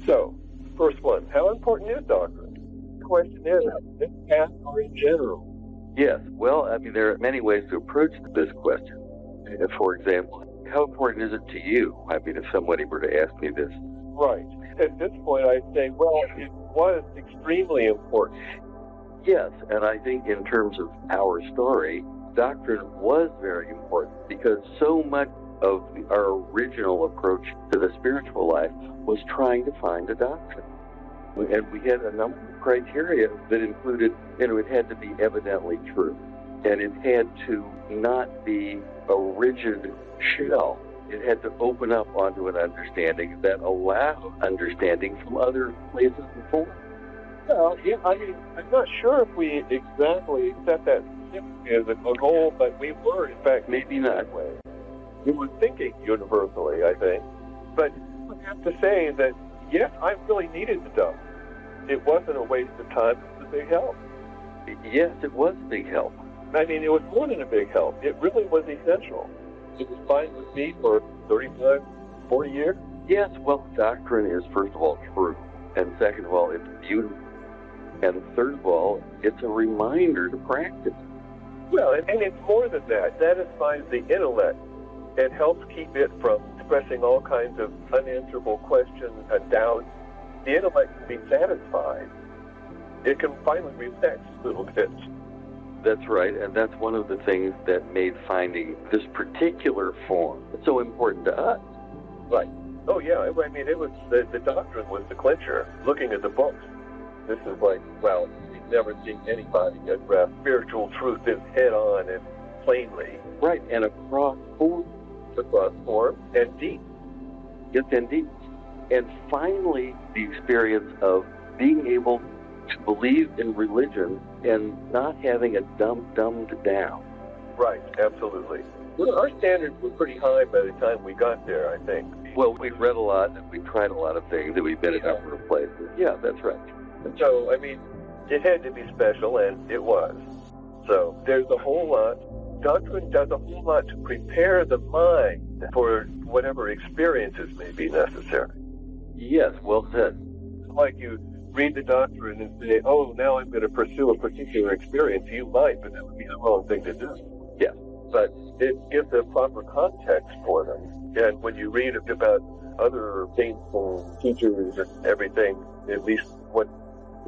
So, first one, how important is doctrine? The question is, this path or in general? Yes, well, I mean, there are many ways to approach this question. For example, how important is it to you? I mean, if somebody were to ask me this. Right. At this point, I'd say, well, it was extremely important. Yes, and I think in terms of our story, doctrine was very important because so much of our original approach to the spiritual life was trying to find a doctrine. And we had a number of criteria that included, it had to be evidently true. And it had to not be a rigid shell. It had to open up onto an understanding that allowed understanding from other places and forms. Well, yeah, I mean, I'm not sure if we exactly set that as a goal, but we were, in fact, maybe not. That way. We were thinking universally, I think. But I have to say that, yes, I really needed the doctrine. It wasn't a waste of time. It was a big help. Yes, it was a big help. I mean, it was more than a big help. It really was essential. It was fine with me for 35, 40 years. Yes, well, doctrine is, first of all, true. And second of all, it's beautiful. And third of all, it's a reminder to practice. Well, and it's more than that. It satisfies the intellect. It helps keep it from expressing all kinds of unanswerable questions and doubts. The intellect can be satisfied. It can finally relax a little bit. That's right, and that's one of the things that made finding this particular form so important to us. Right. Oh, yeah, I mean, it was the doctrine was the clincher. Looking at the books, this is like, well, we've never seen anybody address spiritual truth head-on and plainly. Right, and across form and deep. Yes, and deep. And finally, the experience of being able to believe in religion and not having it dumbed down. Right, absolutely. Well, our standards were pretty high by the time we got there, I think. Well, we read a lot, and we tried a lot of things, and we've been in a number of places. Yeah, that's right. So, I mean, it had to be special, and it was. So, there's a whole lot. Doctrine does a whole lot to prepare the mind for whatever experiences may be necessary. Yes, well said. Like you read the doctrine and say, oh, now I'm going to pursue a particular experience. You might, but that would be the wrong thing to do. Yeah. But it gives a proper context for them. And when you read about other saints and teachers and everything, at least what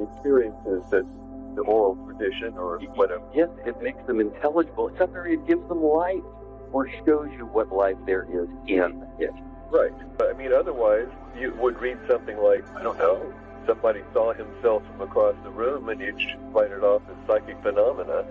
experiences that the oral tradition or whatever. Yes, it makes them intelligible. Sometimes it gives them life or shows you what life there is in it. Right. I mean, otherwise, you would read something like, I don't know, somebody saw himself from across the room and you'd write it off as psychic phenomena.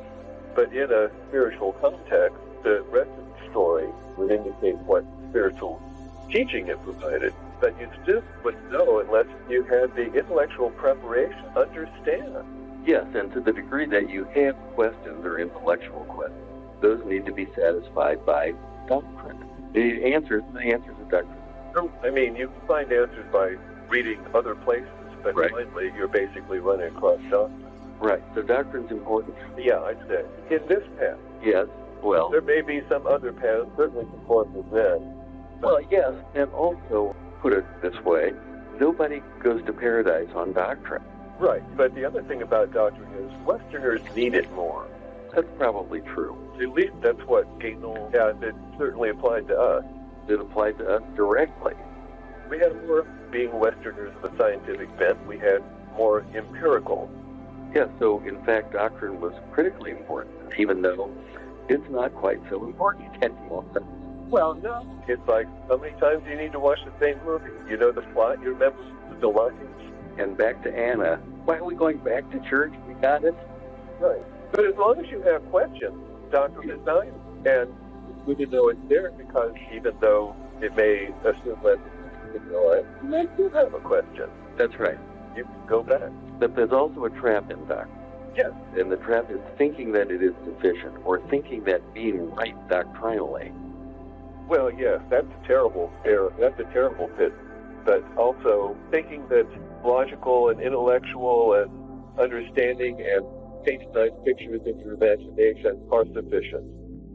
But in a spiritual context, the rest of the story would indicate what spiritual teaching it provided. But you still wouldn't know unless you had the intellectual preparation to understand. Yes, and to the degree that you have questions or intellectual questions, those need to be satisfied by doctrine. The answers of doctrine. I mean, you can find answers by reading other places, but finally you're basically running across doctrine. Right, so doctrine's important. Yeah, I'd say. In this path. Yes, well. There may be some other paths, certainly conform to Zen. Well, yes, and also, put it this way, nobody goes to paradise on doctrine. Right, but the other thing about doctrine is Westerners need it more. That's probably true. At least that's what Guénon had. It certainly applied to us. It applied to us directly. We had more, being Westerners of a scientific bent, we had more empirical. Yeah, so in fact, doctrine was critically important, even though it's not quite so important anymore. Well, no. It's like, how many times do you need to watch the same movie? You know the plot, you remember the lines. And back to Anna, why are we going back to church? We got it. Right. But as long as you have questions, doctrine is valuable. And it's good to know it's there because even though it may assume that you know it, you may still have a question. That's right. You can go back. But there's also a trap in doctrine. Yes. And the trap is thinking that it is sufficient or thinking that being right doctrinally. Well, yes, that's a terrible error. That's a terrible pit. But also thinking that logical and intellectual and understanding and painting nice pictures in your imagination are sufficient.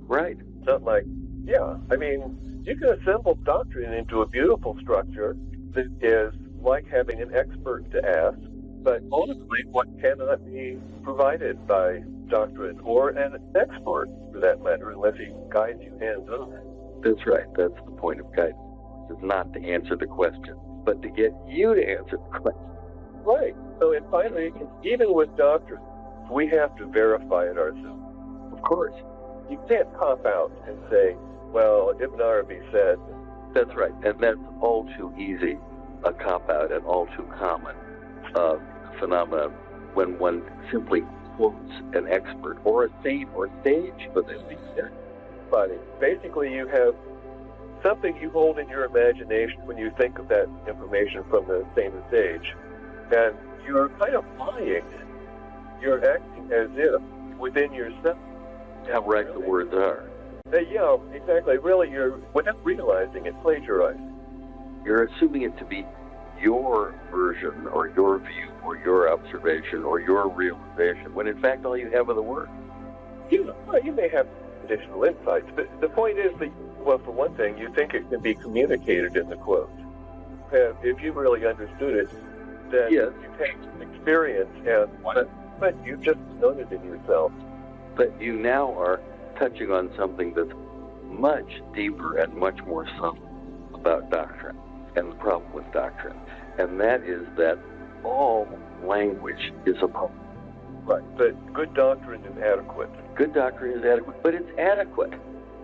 Right. It's not like, yeah, I mean, you can assemble doctrine into a beautiful structure that is like having an expert to ask, but ultimately what cannot be provided by doctrine or an expert, for that matter, unless he guides you hands-on. That's right. That's the point of guidance. It's not to answer the question, but to get you to answer the question. Right. So, and finally, even with doctrine, we have to verify it ourselves. Of course. You can't cop out and say, well, Ibn Arabi said. That's right. And that's all too easy, a cop-out and all too common phenomenon when one simply quotes an expert or a saint or sage, but basically you have something you hold in your imagination when you think of that information from the saint or sage, and you're kind of lying. You're acting as if within yourself. How right the words are. Yeah, exactly. Really, you're, without realizing it, plagiarizing. You're assuming it to be your version or your view or your observation or your realization, when in fact all you have are the words. You may have additional insights, but the point is that, well, for one thing, you think it can be communicated in the quote. If you really understood it, then yes. You take experience, but you've just known it in yourself. But you now are touching on something that's much deeper and much more subtle about doctrine and the problem with doctrine. And that is that all language is a problem. Right, but good doctrine is adequate. Good doctrine is adequate, but it's adequate.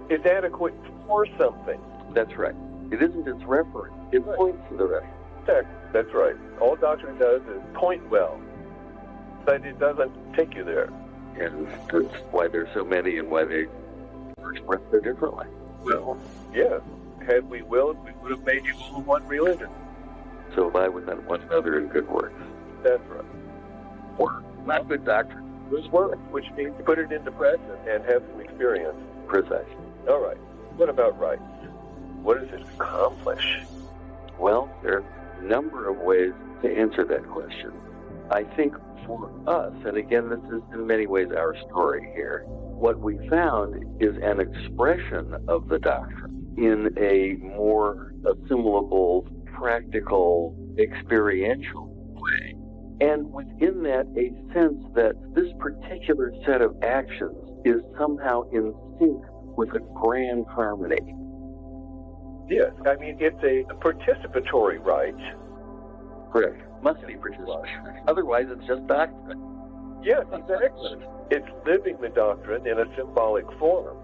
It's adequate for something. That's right. It isn't its reference. It points to the reference. That's right. All doctrine does is point well, but it doesn't take you there. And that's why there's so many and why they express so differently. Well, yeah. Had we willed, we would have made you all one religion. So lie with one another in good works. That's right. Work, not good doctrine. Good work, which means put it into practice and have some experience. Precisely. All right. What about rights? What does it accomplish? Well, there are a number of ways to answer that question. I think for us, and again, this is in many ways our story here, what we found is an expression of the doctrine in a more assimilable, practical, experiential way. And within that, a sense that this particular set of actions is somehow in sync with a grand harmony. Yes, I mean, it's a participatory right. Correct. Must be participatory. Otherwise, it's just doctrine. Yes, exactly. It's living the doctrine in a symbolic form,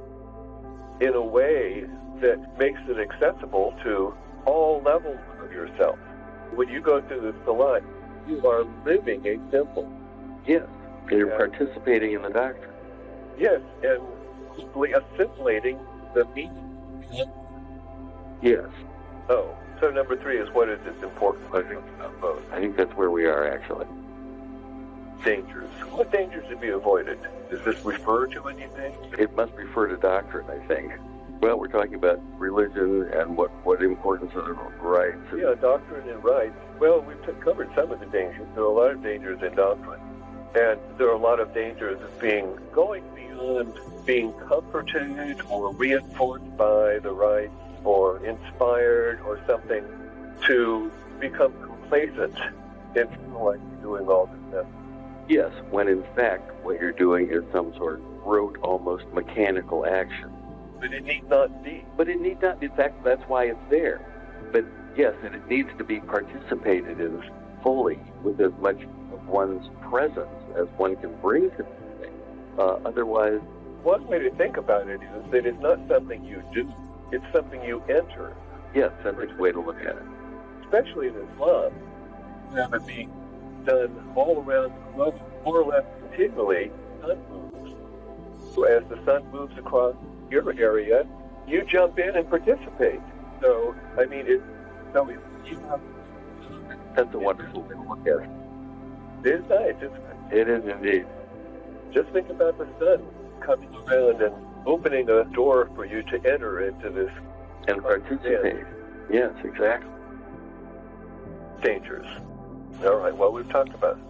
in a way that makes it accessible to all levels of yourself. When you go through the Salat, you are living a symbol. Yes, you're participating in the doctrine. Yes, and simply assimilating the meaning. Yes. Oh, so number 3 is what is its importance? I think about both. I think that's where we are, actually. Dangers. What dangers to be avoided? Does this refer to anything? It must refer to doctrine, I think. Well, we're talking about religion and what importance of the rights. Yeah, doctrine and rights. Well, we've covered some of the dangers. There are a lot of dangers in doctrine. And there are a lot of dangers of going beyond being comforted or reinforced by the rights or inspired or something to become complacent and feel like you're doing all this stuff. Yes, when in fact what you're doing is some sort of rote, almost mechanical action. But it need not be. But it need not. In fact, that's why it's there. But yes, and it needs to be participated in fully with as much of one's presence as one can bring to the thing. Otherwise, one way to think about it is that it's not something you do. It's something you enter. Yes, that's a way to look at it. Especially in Islam, you have it being done all around the globe, more or less continually. The sun moves. So as the sun moves across your area, you jump in and participate. So, I mean, that's a wonderful way to look at it. It is nice, isn't it? It is indeed. Just think about the sun coming around and opening a door for you to enter into this and participate. Yes, exactly. Dangers. All right, well, we've talked about it.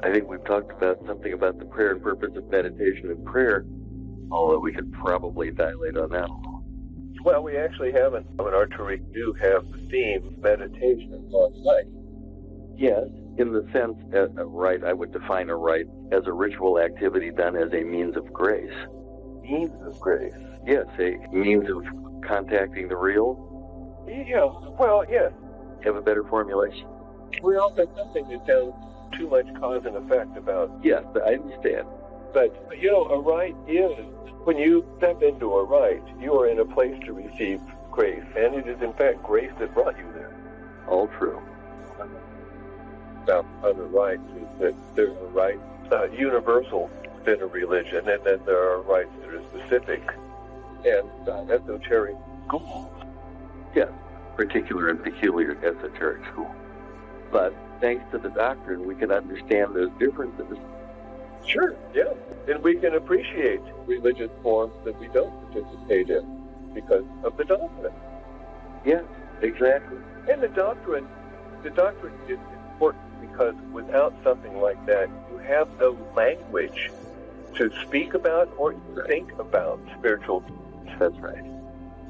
I think we've talked about something about the prayer and purpose of meditation and prayer, although we could probably dilate on that a little. Well, we actually haven't. In our Tariq do have the theme meditation on life. Yes, in the sense that a rite, I would define a rite as a ritual activity done as a means of grace. Means of grace? Yes, a means of contacting the real. Yeah, well, yes. Have a better formulation? Well, that's something that sounds too much cause and effect about. Yes, I understand. But, a rite is, when you step into a rite, you are in a place to receive grace. And it is, in fact, grace that brought you there. All true. About other rites is that there are rites universal within a religion, and then there are rites that are specific and esoteric schools. Yes, particular and peculiar esoteric schools. But thanks to the doctrine, we can understand those differences. Sure, yeah. And we can appreciate religious forms that we don't participate in because of the doctrine. Yes, exactly. And the doctrine is important because without something like that, you have no language to speak about or think about spiritual. That's right.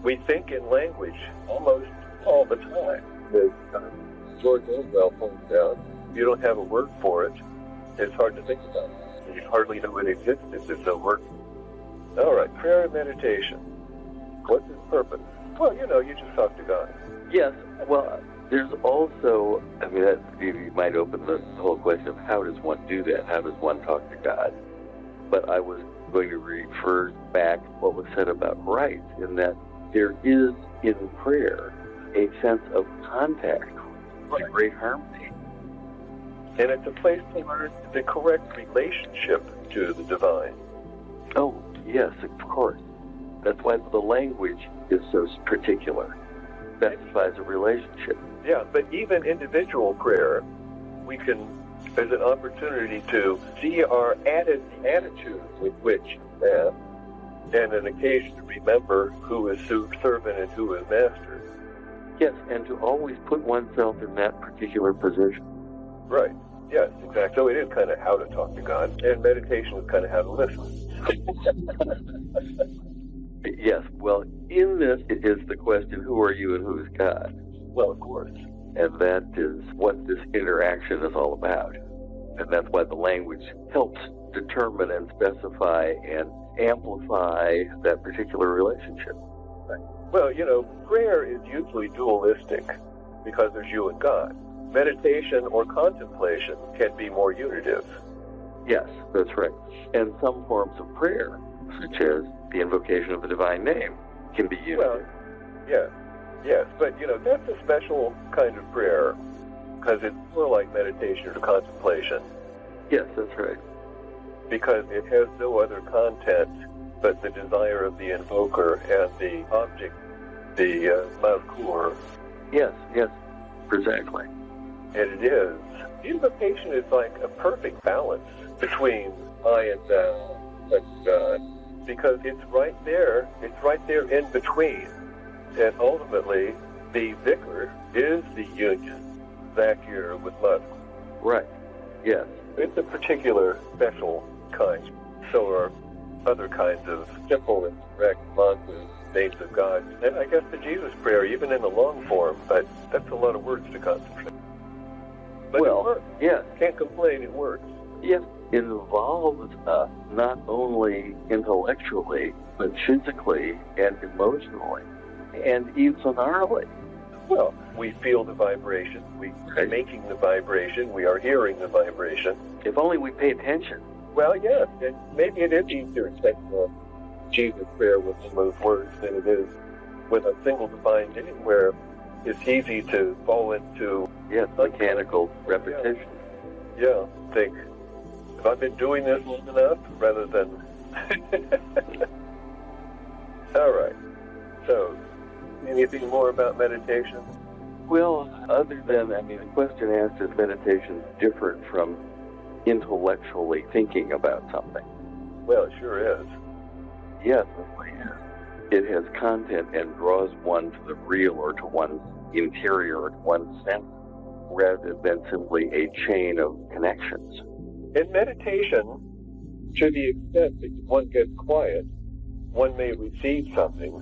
We think in language almost all the time. As George Orwell points out, if you don't have a word for it, it's hard to think about it. You hardly know it exists if there's no word. All right, prayer and meditation. What's its purpose? Well, you just talk to God. Yes, well, there's also, you might open the whole question of how does one do that? How does one talk to God? But I was going to refer back what was said about rites, in that there is in prayer a sense of contact, a great harmony. And it's a place to learn the correct relationship to the divine. Oh, yes, of course. That's why the language is so particular. Specifies a relationship. Yeah, but even individual prayer, there's an opportunity to see our attitude with which and an occasion to remember who is servant and who is master. Yes, and to always put oneself in that particular position. Right. Yes, exactly. So it is kind of how to talk to God, and meditation is kind of how to listen. Yes, well, in this is the question, who are you and who is God? Well, of course. And that is what this interaction is all about. And that's why the language helps determine and specify and amplify that particular relationship. Right. Well, prayer is usually dualistic because there's you and God. Meditation or contemplation can be more unitive. Yes, that's right. And some forms of prayer, such as the invocation of the divine name, can be unitive. Well, yes, but that's a special kind of prayer because it's more like meditation or contemplation. Yes, that's right. Because it has no other content but the desire of the invoker and the object, the mazkur. Yes, exactly. And it is. Invocation is like a perfect balance between I and thou and God, because it's right there in between. And ultimately, the vicar is the union, Zakir with Musk. Right, yes. It's a particular special kind. So are other kinds of simple and direct mantras, names of God. And I guess the Jesus prayer, even in the long form, but that's a lot of words to concentrate. But well, it works. Yes. Can't complain, it works. Yes, it involves us not only intellectually, but physically and emotionally, and even sonarily. Well, we feel the vibration, we are making the vibration, we are hearing the vibration. If only we pay attention. Well, yes, and maybe it is easier to say Jesus prayer with some of those words than it is with a single divine name, where it's easy to fall into mechanical repetition. Yeah, think, have I been doing this long enough? Rather than... All right. So, anything more about meditation? Well, other than, the question asked, is meditation different from intellectually thinking about something? Well, it sure is. Yes, it has content and draws one to the real or to one's interior or to one's sense, rather than simply a chain of connections. In meditation, to the extent that one gets quiet, one may receive something,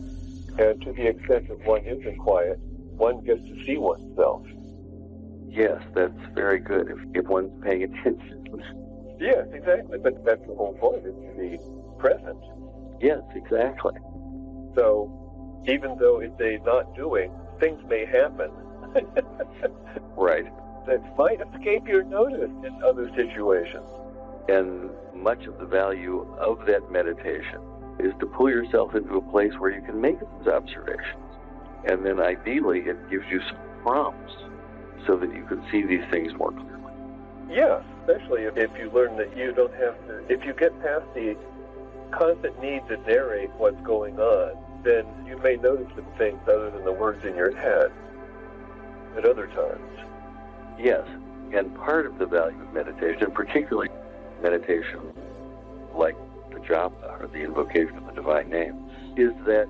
And to the extent that one isn't quiet, one gets to see oneself. Yes, that's very good if one's paying attention. Yes, exactly. But that's the whole point, is to be present. Yes, exactly. So even though it's a not doing, things may happen. Right. That might escape your notice in other situations. And much of the value of that meditation is to pull yourself into a place where you can make those observations. And then ideally, it gives you some prompts so that you can see these things more clearly. Yeah, especially if you learn that you don't have to, if you get past the constant need to narrate what's going on, then you may notice some things other than the words in your head at other times. Yes, and part of the value of meditation, particularly meditation like the japa or the invocation of the divine name, is that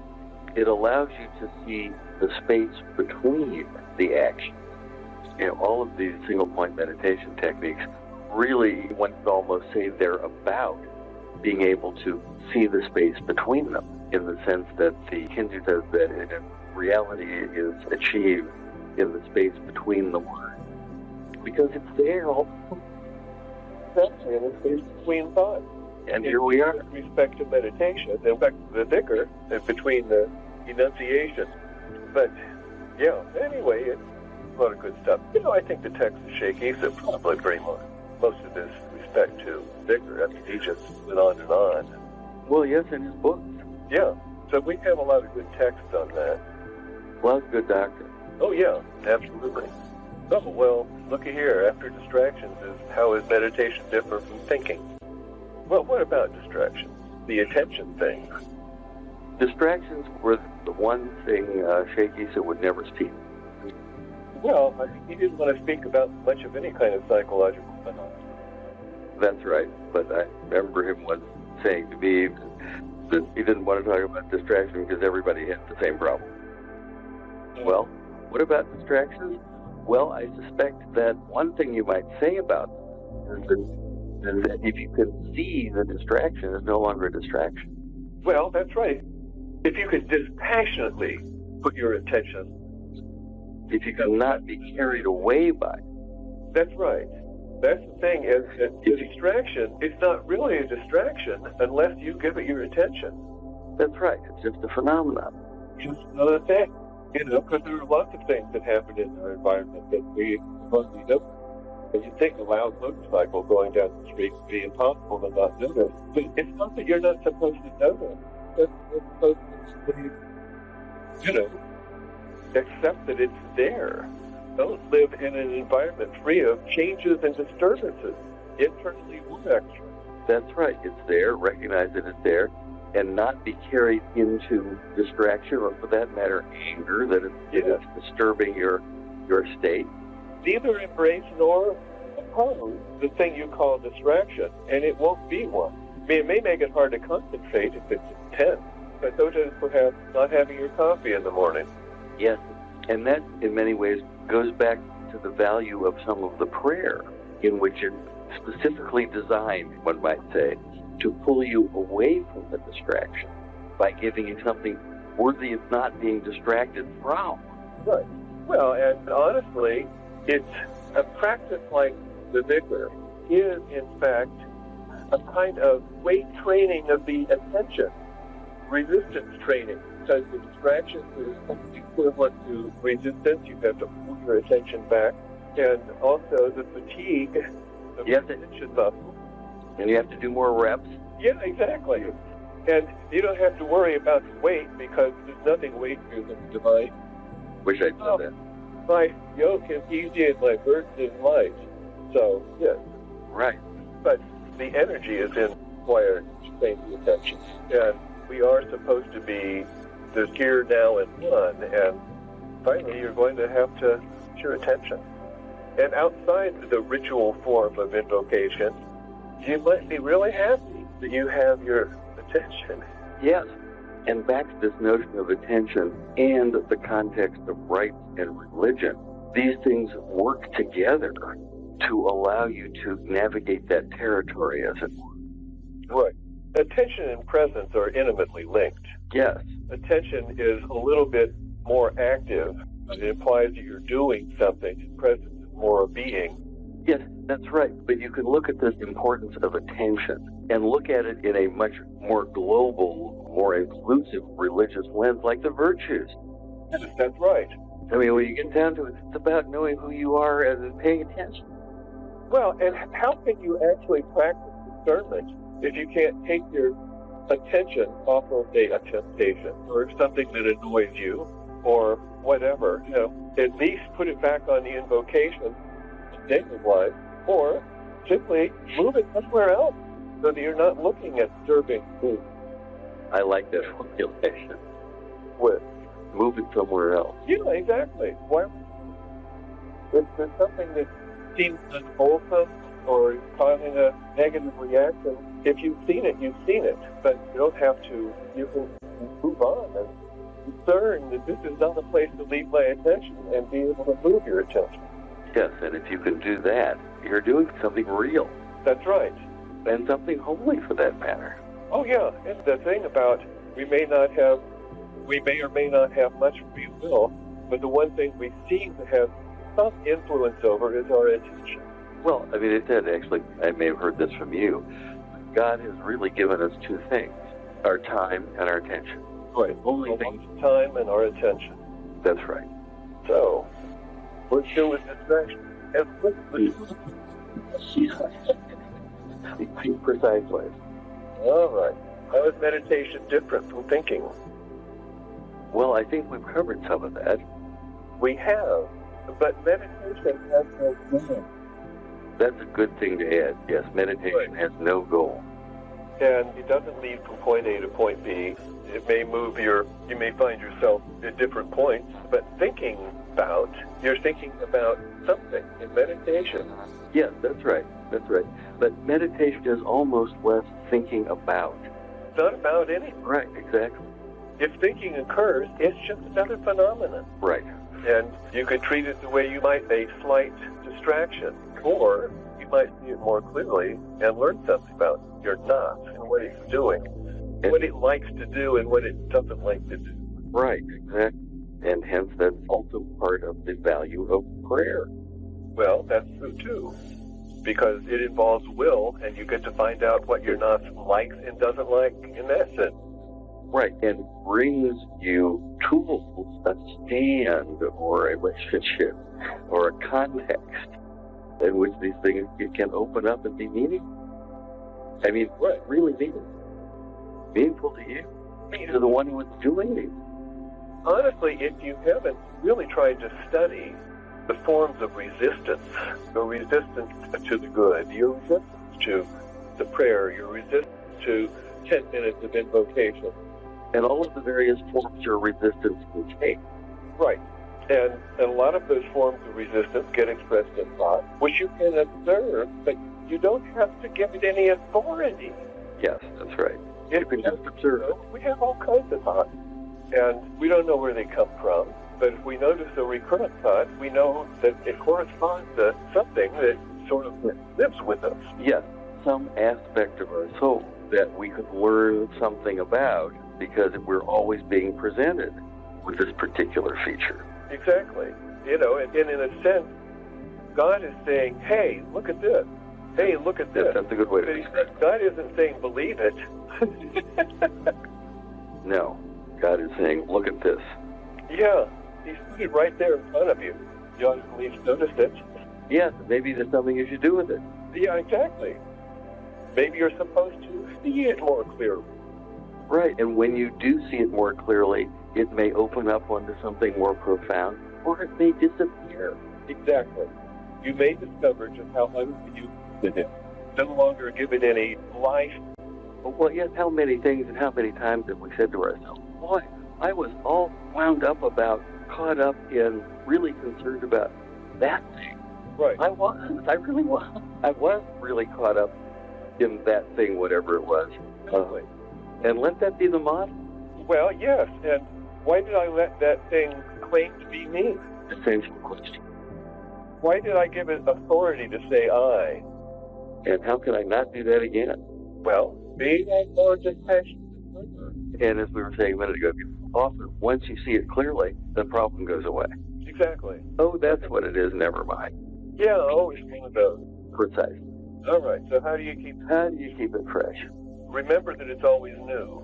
it allows you to see the space between the actions. You know, all of these single-point meditation techniques really, one could almost say they're about being able to see the space between them, in the sense that the Hindu says that reality is achieved in the space between the words, because it's there all the time. Exactly, in the space between thoughts. And here we are. With respect to meditation, in fact, the dhikr, between the enunciation. But, yeah, anyway, it's a lot of good stuff. You know, I think the text is shaky, so probably very much. Most of this respect to dhikr. I mean, he just went on and on. Well, yes, in his books. Yeah, so we have a lot of good text on that. Well, that's good doctrine. Oh, yeah, absolutely. Oh, well, looky here. After distractions how is meditation different from thinking? Well, what about distractions? The attention thing. Distractions were the one thing Shaky said would never speak. Well, I think he didn't want to speak about much of any kind of psychological phenomenon. That's right, but I remember him once saying to me that he didn't want to talk about distraction because everybody had the same problem. Well, what about distractions? Well, I suspect that one thing you might say about them is that if you can see the distraction is no longer a distraction. Well, that's right. If you can dispassionately put your attention. If you cannot be carried away by it. That's right. That's the thing, is that the distraction is not really a distraction unless you give it your attention. That's right. It's just a phenomenon. Just another thing. You know, because there are lots of things that happen in our environment that we supposedly don't. And you think a loud motorcycle going down the street would be impossible to not notice. But it's not that you're not supposed to notice. But you're supposed to, you know, accept that it's there. Don't live in an environment free of changes and disturbances, internally or externally. That's right. It's there. Recognize that it's there. And not be carried into distraction, or for that matter, anger, that it's disturbing your state. Neither embrace nor oppose the thing you call distraction, and it won't be one. I mean, it may make it hard to concentrate if it's intense, but so does perhaps not having your coffee in the morning. Yes, and that, in many ways, goes back to the value of some of the prayer, in which it's specifically designed, one might say, to pull you away from the distraction by giving you something worthy of not being distracted from. Right. Well, and honestly, it's a practice like the dhikr is, in fact, a kind of weight training of the attention, resistance training, because the distraction is equivalent to resistance. You have to pull your attention back, and also the fatigue of the attention muscle. And you have to do more reps. Yeah, exactly. And you don't have to worry about the weight because there's nothing weight to the device. Wish I'd said that. My yoke is easy and my burden is light. So, yes. Right. But the energy is in where to pay the attention. And we are supposed to be the here, now, and one. And finally, you're going to have to put your attention. And outside the ritual form of invocation, you might be really happy that you have your attention. Yes. And back to this notion of attention and the context of rites and religion, these things work together to allow you to navigate that territory, as it were. Right. Attention and presence are intimately linked. Yes. Attention is a little bit more active. It implies that you're doing something, and presence is more a being. Yes, that's right. But you can look at this importance of attention and look at it in a much more global, more inclusive religious lens, like the virtues. Yes, that's right. I mean, when you get down to it, it's about knowing who you are and paying attention. Well, and how can you actually practice discernment if you can't take your attention off of a temptation or something that annoys you or whatever? You know, at least put it back on the invocation in daily life, or simply move it somewhere else so that you're not looking at disturbing things. I like that formulation. With move it somewhere else. Yeah, exactly. Why? If there's something that seems unwholesome or is causing a negative reaction, if you've seen it, you've seen it. But you don't have to. You can move on and discern that this is not a place to leave my attention and be able to move your attention. Yes, and if you can do that, you're doing something real. That's right. And something holy, for that matter. Oh, yeah. And the thing about we may or may not have much free will, but the one thing we seem to have some influence over is our attention. Well, I mean, it did actually. I may have heard this from you. God has really given us two things: our time and our attention. Right. Only things. Time and our attention. That's right. So, let's deal with distraction. Precisely. All right. How is meditation different from thinking? Well, I think we've covered some of that. We have, but meditation has no goal. That's a good thing to add. Yes, meditation has no goal. And it doesn't lead from point A to point B. It may you may find yourself at different points, but you're thinking about something in meditation. Yes, that's right. That's right. But meditation is almost less thinking about. It's not about anything. Right, exactly. If thinking occurs, it's just another phenomenon. Right. And you can treat it the way you might a slight distraction, or you might see it more clearly and learn something about your not and what it's doing, and what it likes to do and what it doesn't like to do. Right, exactly. And hence that's also part of the value of prayer. Well, that's true too, because it involves will, and you get to find out what your not likes and doesn't like in that sense. Right, and brings you tools, a stand or a relationship or a context in which these things can open up and be meaningful. I mean, really meaningful. Meaningful to you, to the one who is doing it. Honestly, if you haven't really tried to study the forms of resistance, your resistance to the good, your resistance to the prayer, your resistance to 10 minutes of invocation, and all of the various forms your resistance can take. Right. And a lot of those forms of resistance get expressed in thought, which you can observe, but you don't have to give it any authority. Yes, that's right. You can just observe. We have all kinds of thoughts, and we don't know where they come from, but if we notice a recurrent thought, we know that it corresponds to something that sort of lives with us. Yes, some aspect of our soul that we could learn something about, because we're always being presented with this particular feature. Exactly. And in a sense, God is saying, hey, look at this. Hey, look at this. Yes, that's a good way to describe it. God isn't saying, believe it. No. God is saying, look at this. Yeah. He's put it right there in front of you. You ought to at least notice it. Yes, maybe there's something you should do with it. Yeah, exactly. Maybe you're supposed to see it more clearly. Right, and when you do see it more clearly, it may open up onto something more profound, or it may disappear. Exactly. You may discover just how unused it is. No longer give it any life. Well, yes, how many things and how many times have we said to ourselves, boy, I was all wound up about, caught up in, really concerned about that thing. Right. I really was. I was really caught up in that thing, whatever it was. Exactly. And let that be the model. Well, yes, and why did I let that thing claim to be me? Essential question. Why did I give it authority to say I? And how can I not do that again? Well, Be that more dispassionate. And as we were saying a minute ago, often once you see it clearly, the problem goes away. Exactly. Oh, that's what it is, never mind. Yeah, always one of those. Precisely. All right, so how do you keep it fresh? Remember that it's always new.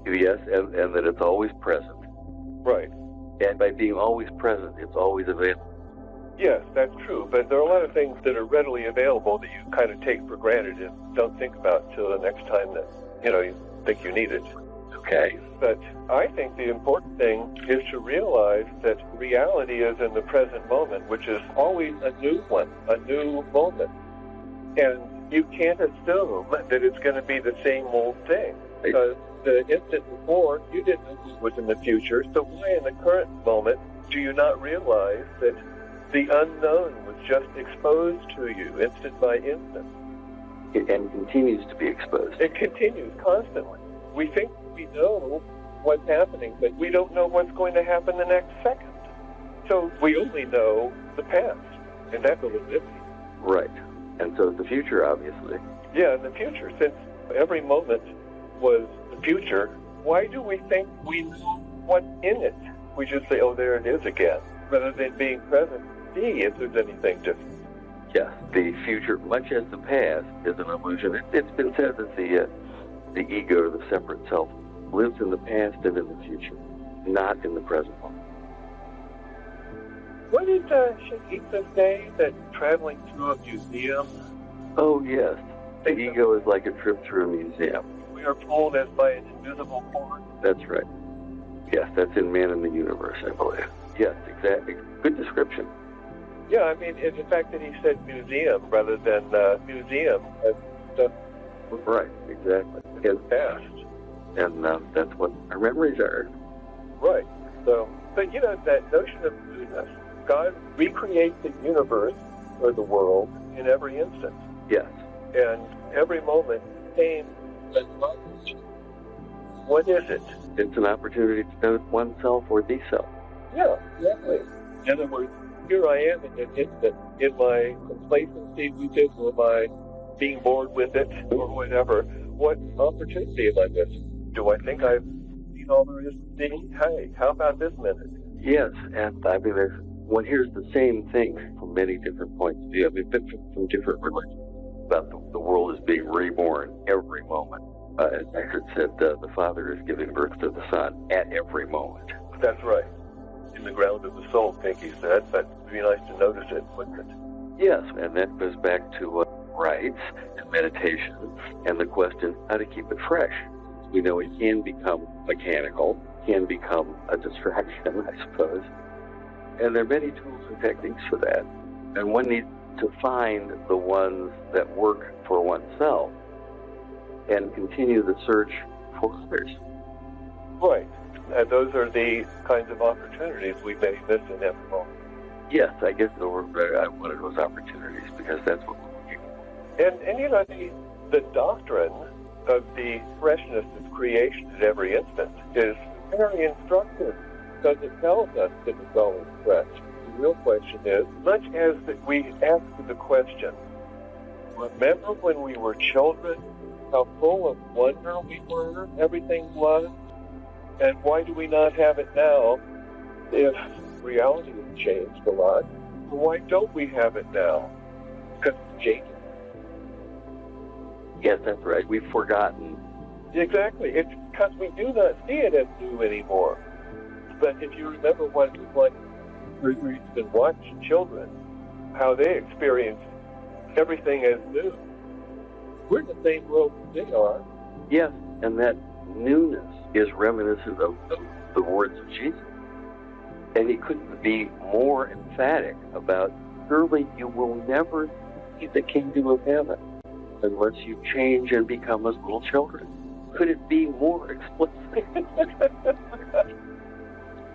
Yes, and that it's always present. Right. And by being always present, it's always available. Yes, that's true, but there are a lot of things that are readily available that you kind of take for granted and don't think about until the next time that, you think you need it. Okay. But I think the important thing is to realize that reality is in the present moment, which is always a new one, a new moment. And you can't assume that it's going to be the same old thing, because the instant before, you didn't know what was in the future, so why in the current moment do you not realize that the unknown was just exposed to you, instant by instant? And continues to be exposed. It continues constantly. We think we know what's happening, but we don't know what's going to happen the next second. So we only know the past, and that's a little iffy. Right. And so the future, obviously. Yeah, in the future, since every moment was the future, why do we think we know what's in it? We just say, oh, there it is again, rather than being present to see if there's anything different. Yes, the future, much as the past, is an illusion. It's been said that the ego, the separate self, lives in the past and in the future, not in the present moment. What did Shakita say, that traveling through a museum? Oh, yes. The ego is like a trip through a museum. We are pulled as by an invisible cord. That's right. Yes, that's in Man in the Universe, I believe. Yes, exactly. Good description. Yeah, I mean, it's the fact that he said museum rather than museum. Right, exactly. It's past. And that's what our memories are. Right. So, but that notion of newness, God recreates the universe or the world in every instant. Yes. And every moment came as knowledge. What is it? It's an opportunity to know oneself or the self. Yeah, exactly. In other words, here I am in an instant, in my complacency with it, or my being bored with it, or whatever. What opportunity am I missing? Do I think I've seen all there is to see? Hey, how about this minute? Yes, and I mean, one hears the same thing from many different points of view. I mean, from different religions, about the world is being reborn every moment. As Eckhart said, the Father is giving birth to the Son at every moment. That's right. In the ground of the soul, Pinky said, but it'd be nice to notice it, wouldn't it? Yes, and that goes back to rites and meditation and the question how to keep it fresh. We know it can become mechanical, can become a distraction, I suppose. And there are many tools and techniques for that. And one needs to find the ones that work for oneself and continue the search for others. Right. And those are the kinds of opportunities we may miss in every moment. Yes, I guess I wanted those opportunities because that's what we're looking for. And the doctrine of the freshness of creation at every instant is very instructive because it tells us that it's always fresh. The real question is, much as that we ask the question, remember when we were children, how full of wonder we were, everything was? And why do we not have it now if reality has changed a lot? Why don't we have it now? Because it's changing. Yes, that's right. We've forgotten. Exactly. It's because we do not see it as new anymore. But if you remember what it was like, or you can watch children, how they experience everything as new. We're in the same world as they are. Yes, and that newness is reminiscent of the words of Jesus. And he couldn't be more emphatic about, surely you will never see the kingdom of heaven unless you change and become as little children. Could it be more explicit?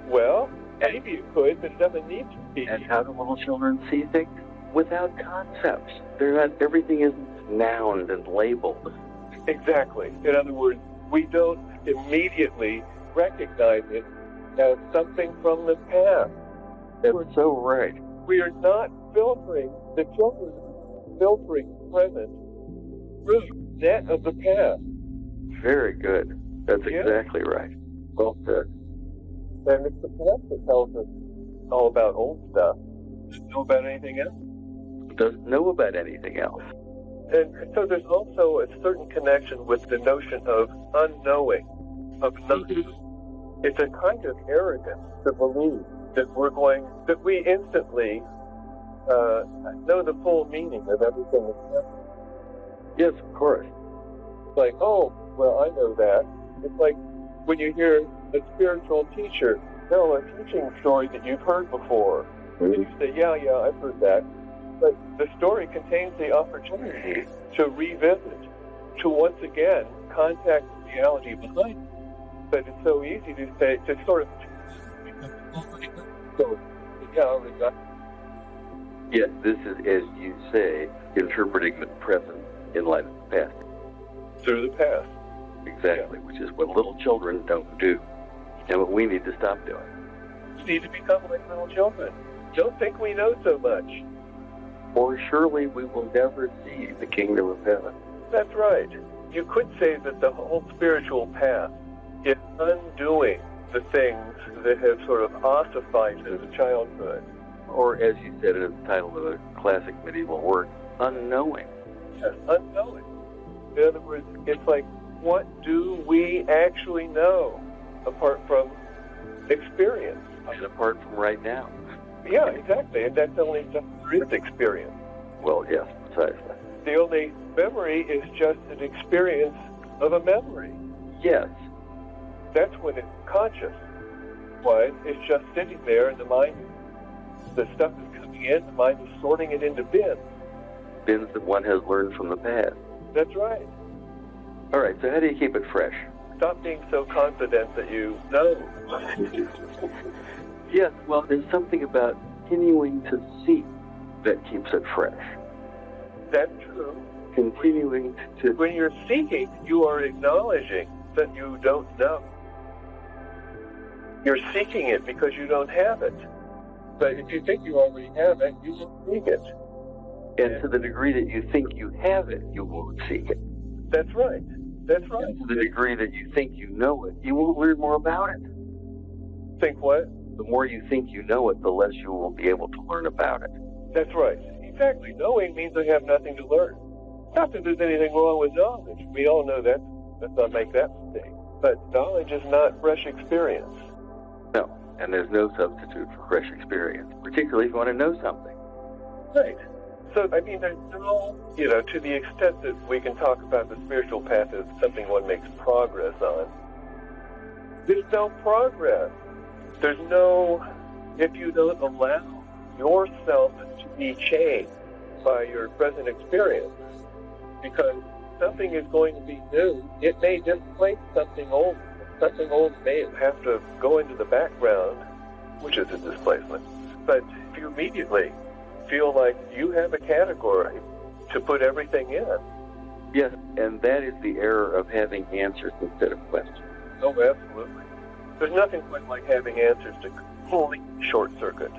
Well, maybe it could, but it doesn't need to be. And how do little children see things? Without concepts. They're not, everything isn't nouned and labeled. Exactly. In other words, we don't immediately recognize it as something from the past. That's so right. We are not filtering, the children are filtering present through net of the past. Very good. That's Yeah. exactly right. Well said. And it's the past that tells us all about old stuff. Doesn't know about anything else. Doesn't know about anything else. And so there's also a certain connection with the notion of unknowing, of nothing. It's a kind of arrogance to believe that we instantly know the full meaning of everything that's happening. Yes, of course. It's like, oh, well, I know that. It's like when you hear a spiritual teacher tell a teaching story that you've heard before. And you say, yeah, I've heard that. But the story contains the opportunity to revisit, to once again contact the reality behind it. But it's so easy to say, to sort of, so, yeah, I already got it. Yes, this is, as you say, interpreting the present in light of the past. Through the past. Exactly, which is what little children don't do, and what we need to stop doing. We need to become like little children. Don't think we know so much. Or surely we will never see the kingdom of heaven. That's right. You could say that the whole spiritual path is undoing the things that have sort of ossified us as childhood. Or, as you said in the title of a classic medieval work, unknowing. Yes, unknowing. In other words, it's like, what do we actually know apart from experience? And apart from right now. Yeah, exactly. And that's only just there is experience. Well, yes, precisely. The only memory is just an experience of a memory. Yes. That's when it's conscious. Why? It's just sitting there in the mind. The stuff is coming in, the mind is sorting it into bins. Bins that one has learned from the past. That's right. All right, so how do you keep it fresh? Stop being so confident that you know. Yes, well, there's something about continuing to seek that keeps it fresh. That's true. Continuing to... When you're seeking, you are acknowledging that you don't know. You're seeking it because you don't have it. But if you think you already have it, you will seek it. And to the degree that you think you have it, you won't seek it. That's right. That's right. And to the degree that you think you know it, you won't learn more about it. Think what? The more you think you know it, the less you will be able to learn about it. That's right. Exactly. Knowing means I have nothing to learn. Not that there's anything wrong with knowledge. We all know that. Let's not make that mistake. But knowledge is not fresh experience. No, and there's no substitute for fresh experience, particularly if you want to know something. Right. So, I mean, there's no, to the extent that we can talk about the spiritual path as something one makes progress on, there's no progress. There's no, if you don't allow yourself to be changed by your present experience, because something is going to be new, it may displace something old. Something old may have to go into the background, which is a displacement. But if you immediately feel like you have a category to put everything in. Yes, and that is the error of having answers instead of questions. Oh, absolutely. There's nothing quite like having answers to fully short circuit.